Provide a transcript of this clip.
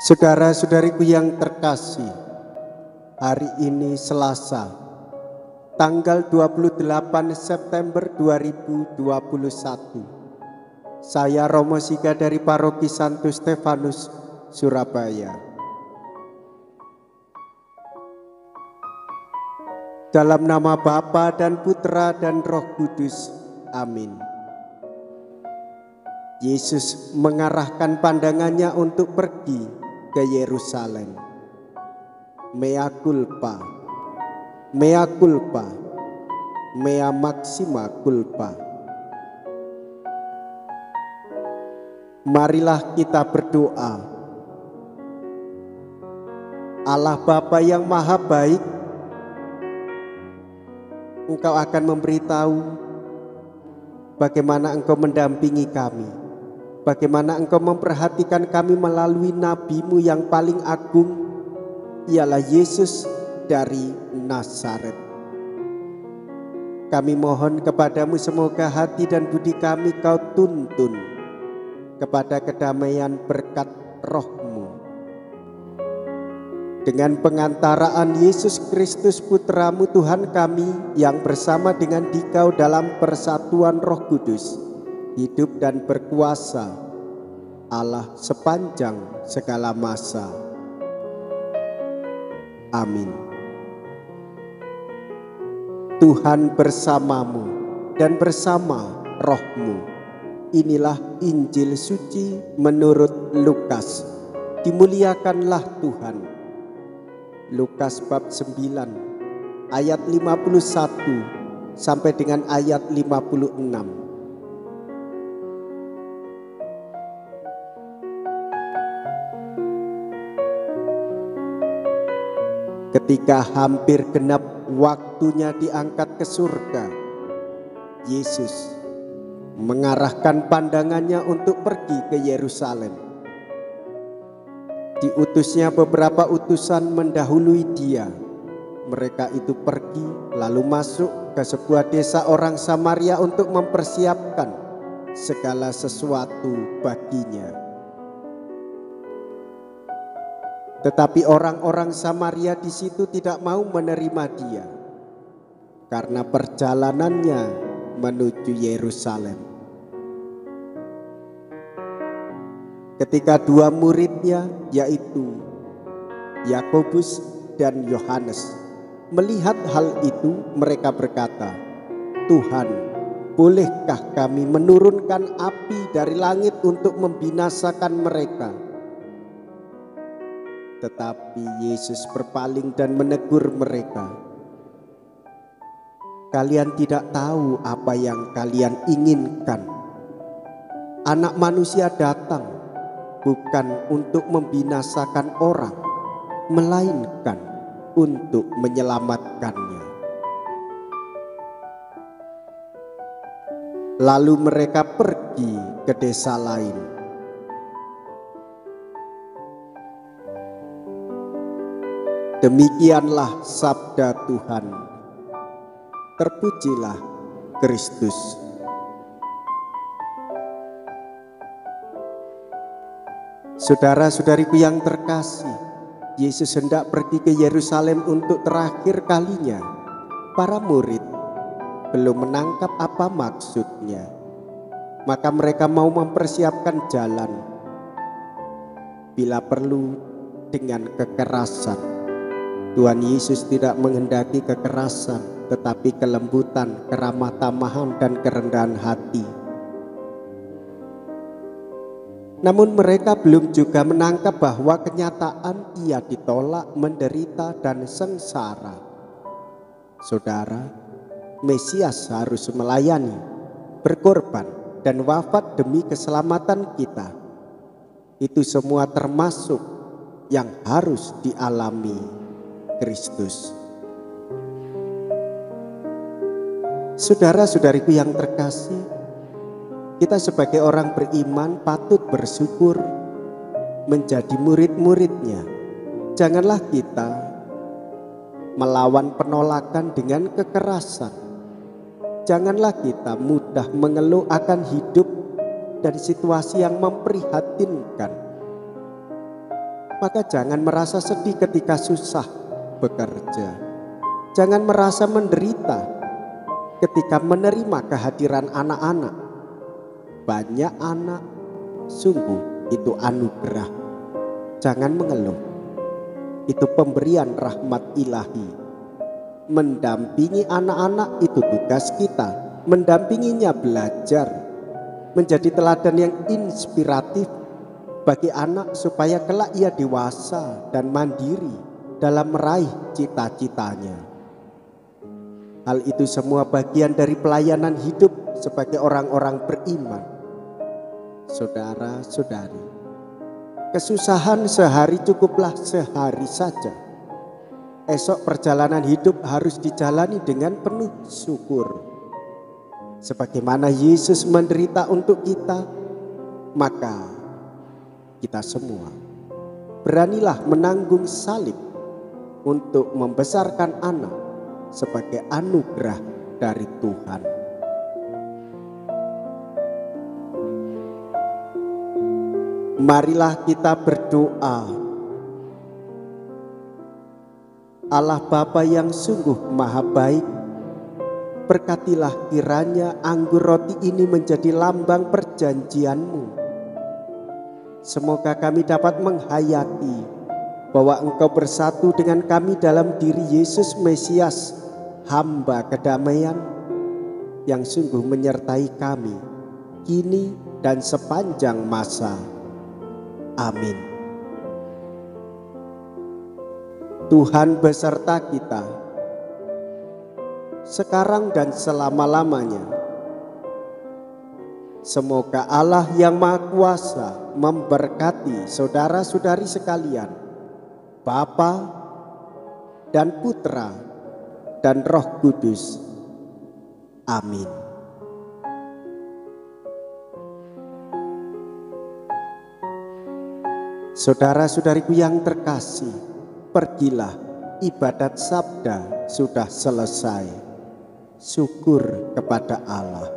Saudara-saudariku yang terkasih, hari ini Selasa, tanggal 28 September 2021. Saya Romo Siga dari Paroki Santo Stefanus, Surabaya. Dalam nama Bapa dan Putra dan Roh Kudus. Amin. Yesus mengarahkan pandangannya untuk pergi ke Yerusalem. Mea culpa, mea culpa, mea maxima culpa. Marilah kita berdoa. Allah Bapa yang Maha Baik, Engkau akan memberitahu bagaimana Engkau mendampingi kami, bagaimana Engkau memperhatikan kami melalui nabi-Mu yang paling agung, ialah Yesus dari Nazaret. Kami mohon kepadamu semoga hati dan budi kami Kau tuntun kepada kedamaian berkat Roh-Mu. Dengan pengantaraan Yesus Kristus Putra-Mu Tuhan kami, yang bersama dengan Dikau dalam persatuan Roh Kudus, hidup dan berkuasa Allah sepanjang segala masa. Amin. Tuhan bersamamu dan bersama Roh-Mu. Inilah Injil suci menurut Lukas. Dimuliakanlah Tuhan. Lukas bab 9 ayat 51 sampai dengan ayat 56. Ketika hampir genap waktunya diangkat ke surga, Yesus mengarahkan pandangannya untuk pergi ke Yerusalem. Diutusnya beberapa utusan mendahului dia. Mereka itu pergi lalu masuk ke sebuah desa orang Samaria untuk mempersiapkan segala sesuatu baginya. Tetapi orang-orang Samaria di situ tidak mau menerima dia karena perjalanannya menuju Yerusalem. Ketika dua muridnya, yaitu Yakobus dan Yohanes, melihat hal itu, mereka berkata, "Tuhan, bolehkah kami menurunkan api dari langit untuk membinasakan mereka?" Tetapi Yesus berpaling dan menegur mereka, "Kalian tidak tahu apa yang kalian inginkan. Anak manusia datang bukan untuk membinasakan orang, melainkan untuk menyelamatkannya." Lalu mereka pergi ke desa lain. Demikianlah sabda Tuhan. Terpujilah Kristus. Saudara-saudariku yang terkasih, Yesus hendak pergi ke Yerusalem untuk terakhir kalinya. Para murid belum menangkap apa maksudnya, maka mereka mau mempersiapkan jalan, bila perlu dengan kekerasan. Tuhan Yesus tidak menghendaki kekerasan, tetapi kelembutan, keramah tamahan, dan kerendahan hati. Namun mereka belum juga menangkap bahwa kenyataan ia ditolak, menderita, dan sengsara. Saudara, Mesias harus melayani, berkorban, dan wafat demi keselamatan kita. Itu semua termasuk yang harus dialami Kristus. Saudara-saudariku yang terkasih, kita sebagai orang beriman patut bersyukur menjadi murid-muridnya. Janganlah kita melawan penolakan dengan kekerasan. Janganlah kita mudah mengeluh akan hidup dan situasi yang memprihatinkan. maka jangan merasa sedih ketika susah bekerja. Jangan merasa menderita ketika menerima kehadiran anak-anak. Banyak anak, sungguh itu anugerah. Jangan mengeluh, itu pemberian rahmat ilahi. Mendampingi anak-anak itu tugas kita. Mendampinginya belajar, menjadi teladan yang inspiratif bagi anak supaya kelak ia dewasa dan mandiri dalam meraih cita-citanya. Hal itu semua bagian dari pelayanan hidup sebagai orang-orang beriman. Saudara-saudari, kesusahan sehari cukuplah sehari saja. Esok perjalanan hidup harus dijalani dengan penuh syukur. Sebagaimana Yesus menderita untuk kita, maka kita semua beranilah menanggung salib untuk membesarkan anak sebagai anugerah dari Tuhan. Marilah kita berdoa. Allah Bapa yang sungguh maha baik, berkatilah kiranya anggur roti ini menjadi lambang perjanjian-Mu. Semoga kami dapat menghayati bahwa Engkau bersatu dengan kami dalam diri Yesus Mesias, hamba kedamaian yang sungguh menyertai kami kini dan sepanjang masa. Amin. Tuhan beserta kita sekarang dan selama-lamanya. Semoga Allah yang Maha Kuasa memberkati saudara-saudari sekalian, Bapa dan Putra dan Roh Kudus. Amin. Saudara-saudariku yang terkasih, pergilah, ibadat sabda sudah selesai. Syukur kepada Allah.